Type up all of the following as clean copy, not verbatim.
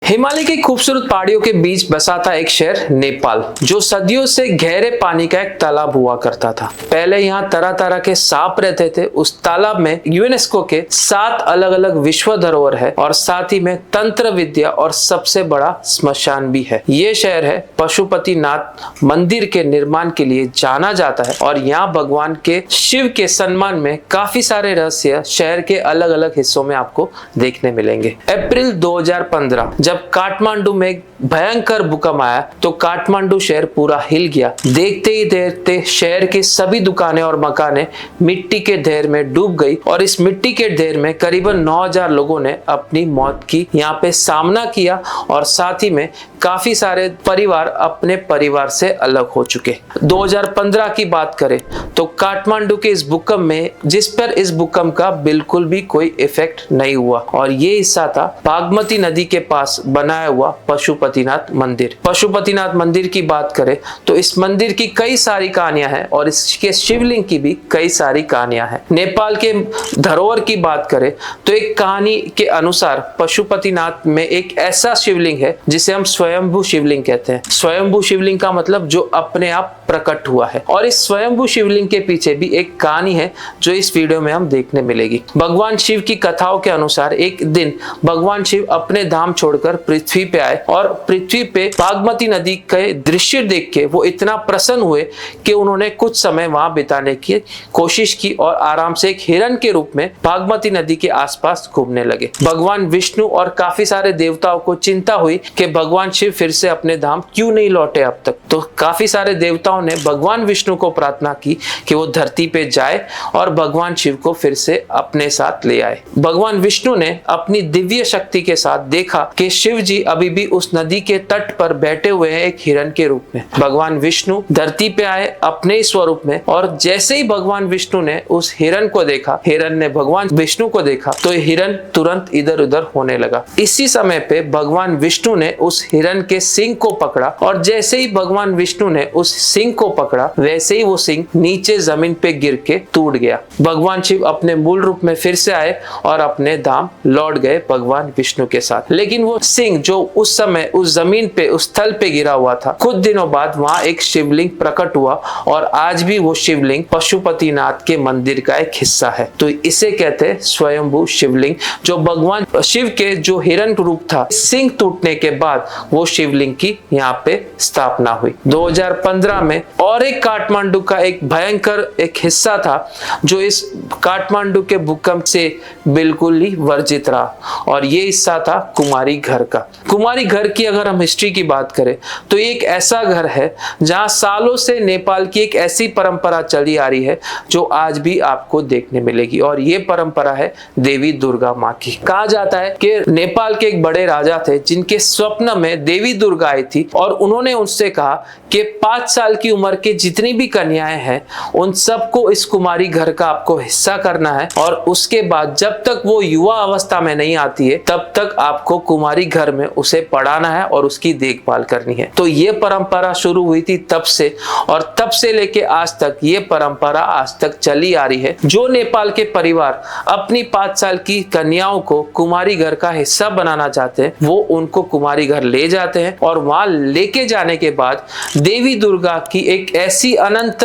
हिमालय की खूबसूरत पहाड़ियों के बीच बसा था एक शहर नेपाल, जो सदियों से गहरे पानी का एक तालाब हुआ करता था। पहले यहाँ तरह तरह के सांप रहते थे। उस तालाब में यूनेस्को के 7 अलग अलग विश्व धरोहर है और साथ ही में तंत्र विद्या और सबसे बड़ा स्मशान भी है। ये शहर है पशुपतिनाथ मंदिर के निर्माण के लिए जाना जाता है और यहाँ भगवान के शिव के सम्मान में काफी सारे रहस्य शहर के अलग अलग हिस्सों में आपको देखने मिलेंगे। अप्रैल 2015 जब काठमांडू में एक भयंकर भूकंप आया तो काठमांडू शहर पूरा हिल गया। देखते ही देखते शहर की सभी दुकानें और मकानें मिट्टी के ढेर में डूब गई और इस मिट्टी के ढेर में करीबन 9000 लोगों ने अपनी मौत की यहाँ पे सामना किया और साथ ही में काफी सारे परिवार अपने परिवार से अलग हो चुके। 2015 की बात करें तो काठमांडू के इस भूकंप में जिस पर इस भूकंप का बिल्कुल भी कोई इफेक्ट नहीं हुआ और ये हिस्सा था बागमती नदी के पास बनाया हुआ पशुपतिनाथ मंदिर। पशुपतिनाथ मंदिर की बात करें तो इस मंदिर की कई सारी कहानियां हैं और इसके शिवलिंग की भी कई सारी कहानियां हैं। नेपाल के धरोहर की बात करें तो एक कहानी के अनुसार पशुपतिनाथ में एक ऐसा शिवलिंग है जिसे हम स्वयंभू शिवलिंग कहते हैं। स्वयंभू शिवलिंग का मतलब जो अपने आप प्रकट हुआ है और इस स्वयंभू शिवलिंग के पीछे भी एक कहानी है जो इस वीडियो में हम देखने मिलेगी। भगवान शिव की कथाओं के अनुसार एक दिन भगवान शिव अपने धाम छोड़कर पृथ्वी पे आए और पृथ्वी पे बागमती नदी के दृश्य देख के वो इतना प्रसन्न हुए कि उन्होंने कुछ समय वहां बिताने की कोशिश की और आराम से एक हिरन के रूप में बागमती नदी के आसपास घूमने लगे। भगवान विष्णु और काफी सारे देवताओं को चिंता हुई कि भगवान शिव फिर से अपने धाम क्यों नहीं लौटे अब तक। तो काफी सारे देवताओं ने भगवान विष्णु को प्रार्थना की कि वो धरती पे जाए और भगवान शिव को फिर से अपने साथ ले आए। भगवान विष्णु ने अपनी दिव्य शक्ति के साथ देखा कि शिव जी अभी भी उस नदी के तट पर बैठे हुए हैं एक हिरन के रूप में। भगवान विष्णु धरती पे आए अपने स्वरूप में और जैसे ही भगवान विष्णु ने उस हिरन को देखा, हिरन ने भगवान विष्णु को देखा तो हिरन तुरंत इधर उधर होने लगा। इसी समय पे भगवान विष्णु ने उस हिरन के सिंग को पकड़ा और जैसे ही भगवान विष्णु ने उस सिंग को पकड़ा वैसे ही वो सिंग नीचे जमीन पे गिर के टूट गया। भगवान शिव अपने मूल रूप में फिर से आए और अपने धाम लौट गए भगवान विष्णु के साथ। लेकिन वो सिंह जो उस समय उस जमीन पे उस स्थल पे गिरा हुआ था, कुछ दिनों बाद वहां एक शिवलिंग प्रकट हुआ और आज भी वो शिवलिंग पशुपतिनाथ के मंदिर का एक हिस्सा है। तो इसे कहते हैं स्वयंभू शिवलिंग, जो भगवान शिव के जो हिरन रूप था सिंह टूटने के बाद वो शिवलिंग की यहाँ पे स्थापना हुई। 2015 में और एक काठमांडू का एक भयंकर एक हिस्सा था जो इस काठमांडू के भूकंप से बिल्कुल ही वर्जित रहा और ये हिस्सा था कुमारी घर का। कुमारी घर की अगर हम हिस्ट्री की बात करें तो एक ऐसा घर है जहां सालों से नेपाल की एक ऐसी परंपरा चली आ रही है जो आज भी आपको देखने मिलेगी और ये परंपरा है देवी दुर्गा माँ की। कहा जाता है कि नेपाल के एक बड़े राजा थे जिनके स्वप्न में देवी दुर्गा आई थी और उन्होंने उनसे कहा कि 5 साल की उम्र के जितनी भी कन्याएं हैं उन सबको इस कुमारी घर का आपको हिस्सा करना है और उसके बाद जब तक वो युवा अवस्था में नहीं आती है तब तक आपको कुमारी घर में उसे पढ़ाना है और उसकी देखभाल करनी है। तो ये परंपरा शुरू हुई थी तब से और तब से लेके आज तक ये परंपरा आज तक चली आ रही है। जो नेपाल के परिवार अपनी 5 साल की कन्याओं को कुमारी घर का हिस्सा बनाना चाहते हैं वो उनको कुमारी घर ले जाते हैं और वहां लेके जाने के बाद देवी दुर्गा की एक ऐसी अनंत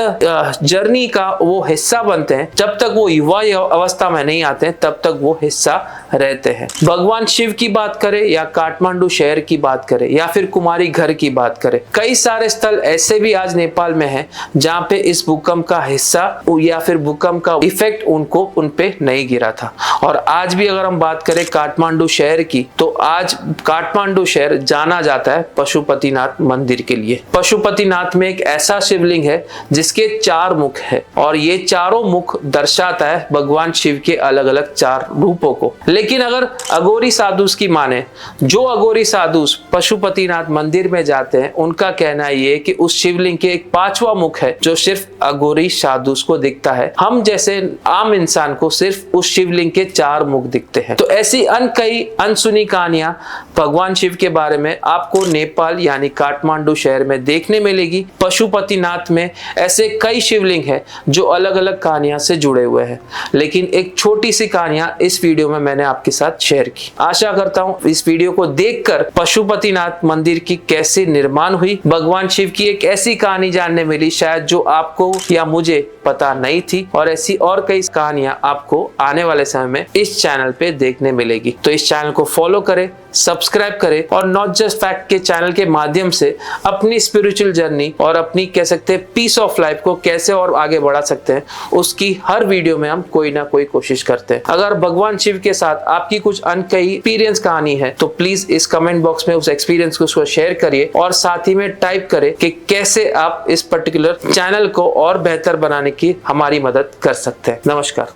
जर्नी का वो हिस्सा बनते हैं। जब तक वो युवा अवस्था में नहीं आते हैं तब तक वो हिस्सा रहते हैं। भगवान शिव की बात करें या काठमांडू शहर की बात करें या फिर कुमारी घर की बात करें, कई सारे स्थल ऐसे भी आज नेपाल में हैं जहां पे इस भूकंप का हिस्सा या फिर भूकंप का इफेक्ट उन पे नहीं गिरा था। और आज भी अगर हम बात करें काठमांडू शहर की तो आज काठमांडू शहर जाना जाता है पशुपतिनाथ मंदिर के लिए। पशुपतिनाथ में एक ऐसा शिवलिंग है जिसके 4 मुख है और ये चारों मुख दर्शाता है भगवान शिव के अलग अलग 4 रूपों को। लेकिन अगर अघोरी साधु की माने, जो अघोरी साधु पशुपतिनाथ मंदिर में जाते हैं उनका कहना ये है कि उस शिवलिंग के एक 5वां मुख है जो सिर्फ अघोरी साधु को दिखता है, हम जैसे आम इंसान को सिर्फ उस शिवलिंग के 4 मुख दिखते हैं। तो ऐसी कई अनसुनी कहानियां भगवान शिव के बारे में आपको नेपाल यानी काठमांडू शहर में देखने मिलेगी। पशुपतिनाथ में ऐसे कई शिवलिंग हैं जो अलग अलग कहानियां से जुड़े हुए हैं, लेकिन एक छोटी सी कहानियां इस वीडियो में मैंने आपके साथ शेयर की। आशा करता हूं इस वीडियो को देखकर पशुपतिनाथ मंदिर की कैसे निर्माण हुई, भगवान शिव की एक ऐसी कहानी जानने मिली शायद जो आपको या मुझे पता नहीं थी, और ऐसी और कई कहानियां आपको आने वाले समय में इस चैनल पे देखने मिलेगी। तो इस चैनल को फॉलो करें, सब्सक्राइब करें और नॉट जस्ट फैक्ट के चैनल के माध्यम से अपनी स्पिरिचुअल जर्नी और अपनी कह सकते हैं पीस ऑफ लाइफ को कैसे और आगे बढ़ा सकते हैं, उसकी हर वीडियो में हम कोई ना कोई कोशिश करते हैं। अगर भगवान शिव के साथ आपकी कुछ अनकही एक्सपीरियंस कहानी है तो प्लीज इस कमेंट बॉक्स में उस एक्सपीरियंस को शेयर करिए और साथ ही में टाइप करें कि कैसे आप इस पर्टिकुलर चैनल को और बेहतर बनाने की हमारी मदद कर सकते हैं। नमस्कार।